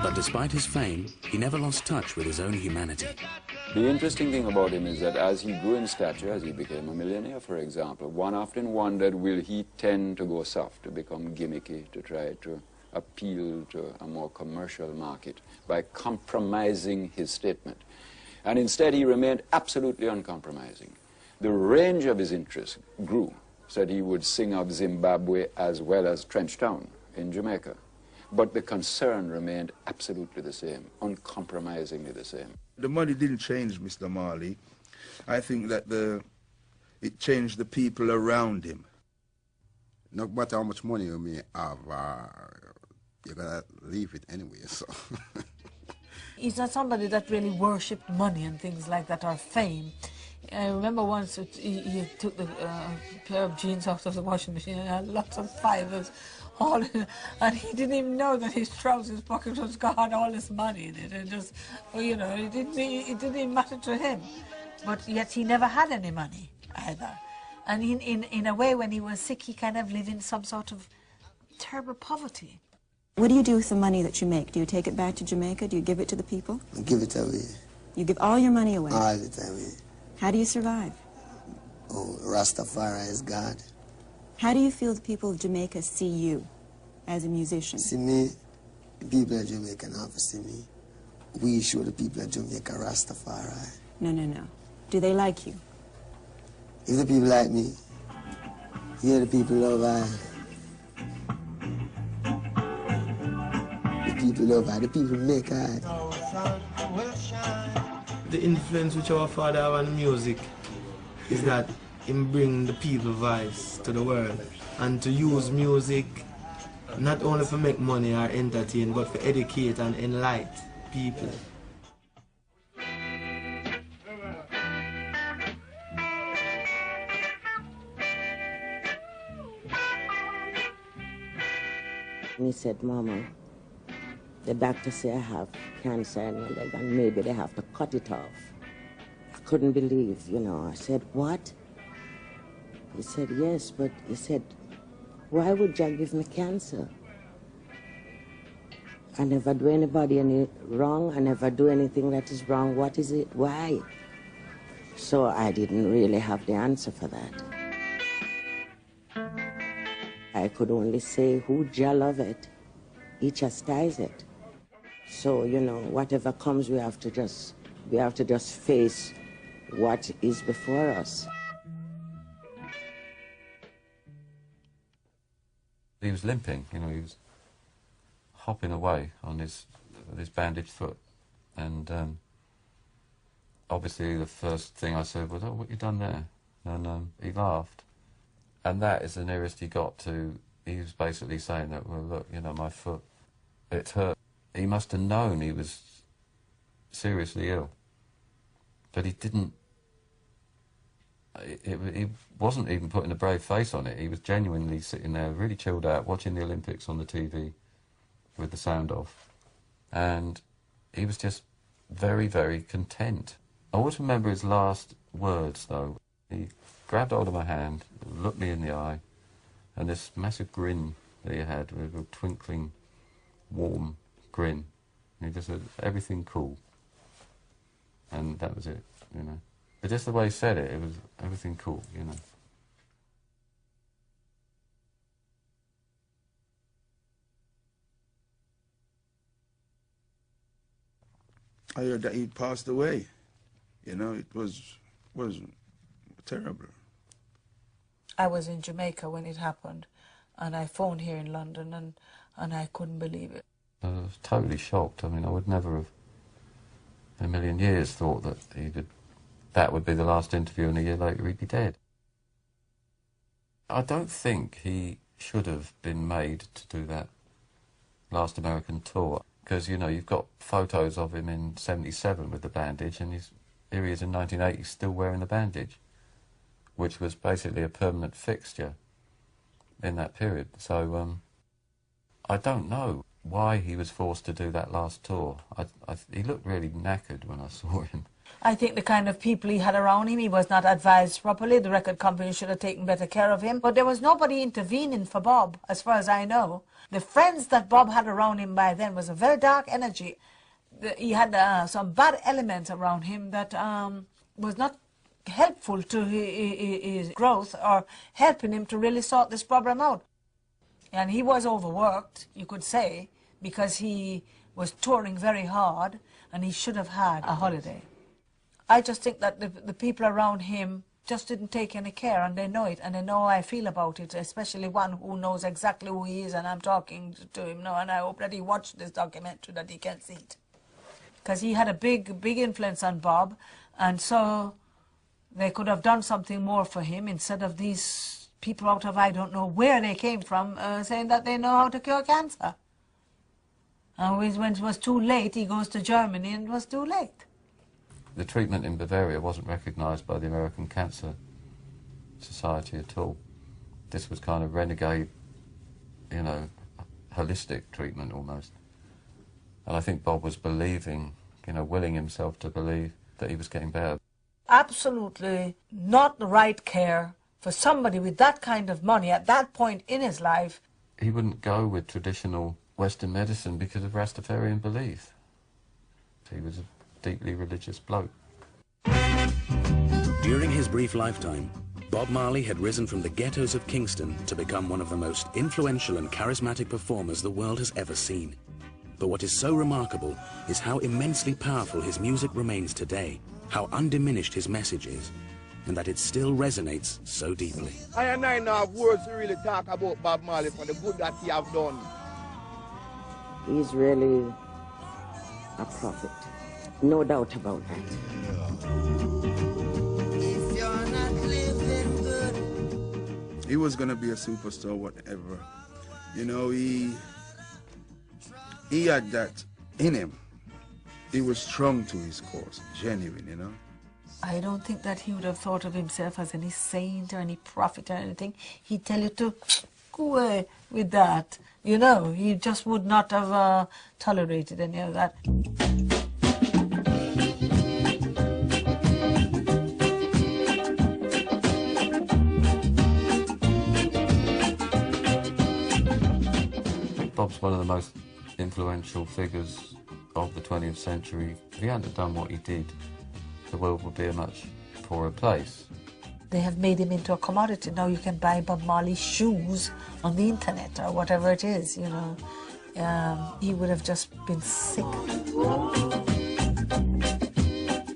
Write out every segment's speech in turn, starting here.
But despite his fame, he never lost touch with his own humanity. The interesting thing about him is that as he grew in stature, as he became a millionaire, for example, one often wondered, will he tend to go soft, to become gimmicky, to try to appeal to a more commercial market by compromising his statement. And instead, he remained absolutely uncompromising. The range of his interests grew, so that he would sing of Zimbabwe as well as Trenchtown in Jamaica. But the concern remained absolutely the same, uncompromisingly the same. The money didn't change Mr. Marley. I think that it changed the people around him. No matter how much money you may have, you're going to leave it anyway, so. He's not somebody that really worshipped money and things like that, or fame. I remember once he took the pair of jeans out of the washing machine and had lots of fivers all in it, and he didn't even know that his trousers pocket was got all this money in it, and just, you know, it didn't even matter to him. But yet he never had any money either. And in a way, when he was sick, he kind of lived in some sort of terrible poverty. What do you do with the money that you make? Do you take it back to Jamaica? Do you give it to the people? I give it away. You give all your money away? All the away. How do you survive? Oh, Rastafari is God. How do you feel the people of Jamaica see you as a musician? See me, the people of Jamaica never see me. We show the people of Jamaica Rastafari. No, no, no. Do they like you? If the people like me, here the people love I. The people love I. The people make I. The influence which our father have on music is that him bring the people voice to the world, and to use music not only for make money or entertain, but for educate and enlighten people. He said, Mama, the doctor said I have cancer in my leg and maybe they have to cut it off. I couldn't believe, you know. I said, what? He said, yes, but he said, why would Jack give me cancer? I never do anybody any wrong. I never do anything that is wrong. What is it? Why? So I didn't really have the answer for that. I could only say, who Jah love it, he chastise it. So, you know, whatever comes, we have to just face what is before us. He was limping, you know, he was hopping away on his bandaged foot. And obviously the first thing I said was, oh, what you done there? And he laughed. And that is the nearest he got to, he was basically saying that, well, look, you know, my foot, it's hurt. He must have known he was seriously ill. But he didn't, he wasn't even putting a brave face on it. He was genuinely sitting there, really chilled out, watching the Olympics on the TV with the sound off. And he was just very, very content. I always remember his last words, though. He grabbed hold of my hand, looked me in the eye, and this massive grin that he had, with a twinkling, warm grin. And he just said, everything cool. And that was it, you know. But just the way he said it, it was everything cool, you know. I heard that he passed away. You know, it was terrible. I was in Jamaica when it happened, and I phoned here in London, and I couldn't believe it. I was totally shocked. I mean, I would never have in a million years thought that that would be the last interview, and a year later he'd be dead. I don't think he should have been made to do that last American tour, because, you know, you've got photos of him in '77 with the bandage, and here he is in 1980 still wearing the bandage, which was basically a permanent fixture in that period. So I don't know why he was forced to do that last tour. He looked really knackered when I saw him. I think the kind of people he had around him, he was not advised properly. The record company should have taken better care of him. But there was nobody intervening for Bob, as far as I know. The friends that Bob had around him by then was a very dark energy. He had some bad elements around him that was not helpful to his growth or helping him to really sort this problem out. And he was overworked, you could say, because he was touring very hard and he should have had a holiday. I just think that the people around him just didn't take any care, and they know it, and they know how I feel about it, especially one who knows exactly who he is, and I'm talking to him now, and I hope that he watched this documentary, that he can see it. Because he had a big influence on Bob, and so they could have done something more for him instead of these people out of I don't know where they came from saying that they know how to cure cancer. And when it was too late, he goes to Germany, and it was too late. The treatment in Bavaria wasn't recognised by the American Cancer Society at all. This was kind of renegade, you know, holistic treatment almost. And I think Bob was believing, you know, willing himself to believe that he was getting better. Absolutely not the right care for somebody with that kind of money at that point in his life. He wouldn't go with traditional Western medicine because of Rastafarian belief. He was a deeply religious bloke. During his brief lifetime, Bob Marley had risen from the ghettos of Kingston to become one of the most influential and charismatic performers the world has ever seen. But what is so remarkable is how immensely powerful his music remains today, how undiminished his message is, and that it still resonates so deeply. I and I now have words to really talk about Bob Marley for the good that he have done. He's really a prophet. No doubt about that. If you're not living good. He was going to be a superstar, whatever. You know, he had that in him. He was strong to his cause, genuine, you know. I don't think that he would have thought of himself as any saint or any prophet or anything. He'd tell you to go away with that. You know, he just would not have tolerated any of that. Bob's one of the most influential figures of the 20th century. If he hadn't done what he did, the world would be a much poorer place. They have made him into a commodity. Now you can buy Bob Marley shoes on the internet or whatever it is, you know. He would have just been sick.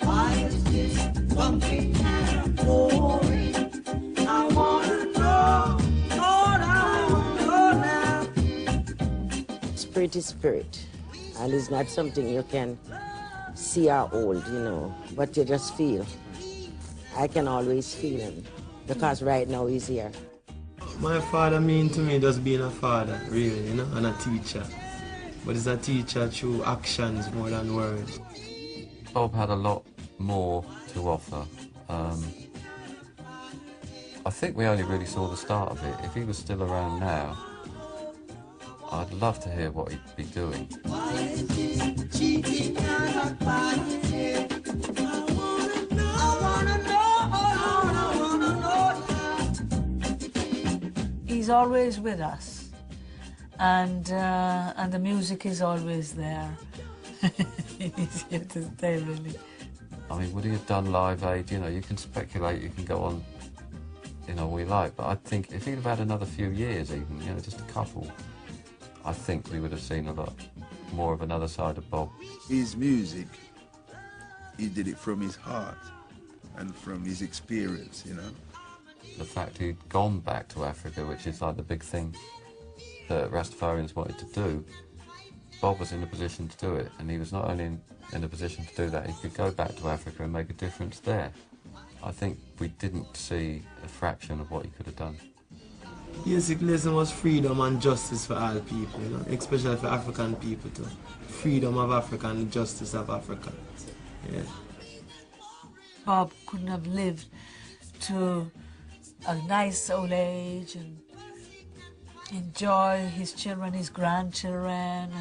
Why is this bumping and boring? I wanna know, now. Spirit is spirit, and it's not something you can see or hold, you know, but you just feel. I can always feel him, because right now he's here. My father mean to me just being a father, really, you know, and a teacher. But he's a teacher through actions more than words. Bob had a lot more to offer. I think we only really saw the start of it. If he was still around now, I'd love to hear what he'd be doing. He's always with us, and the music is always there. He's here to stay, really. I mean, would he have done Live Aid? You know, you can speculate, you can go on, you know, all you like, but I think if he'd have had another few years even, you know, just a couple, I think we would have seen a lot more of another side of Bob. His music, he did it from his heart and from his experience, you know. The fact he'd gone back to Africa, which is like the big thing that Rastafarians wanted to do, Bob was in a position to do it, and he was not only in a position to do that, he could go back to Africa and make a difference there. I think we didn't see a fraction of what he could have done. Basically, was freedom and justice for all people, you know, especially for African people too. Freedom of Africa and justice of Africa. Yeah. Bob couldn't have lived to a nice old age and enjoy his children, his grandchildren,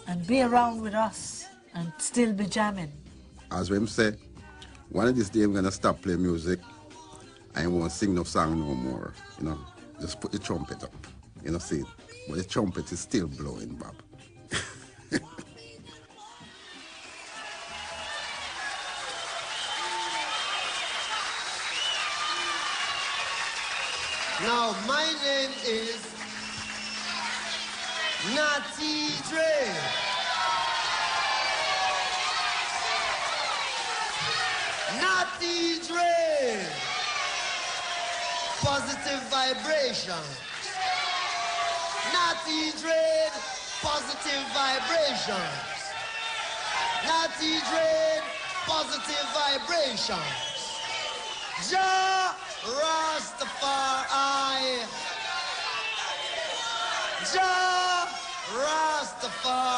and be around with us and still be jamming. as him say, one of these days I'm gonna stop playing music. I won't sing no song no more. You know, just put the trumpet up. You know, see, but the trumpet is still blowing, Bob. Now, my name is Natty Dre. Natty Dre. Positive vibrations. Natty Dre. Positive vibrations. Natty Dre. Positive vibrations. Jah Rastafari. Jah Rastafari.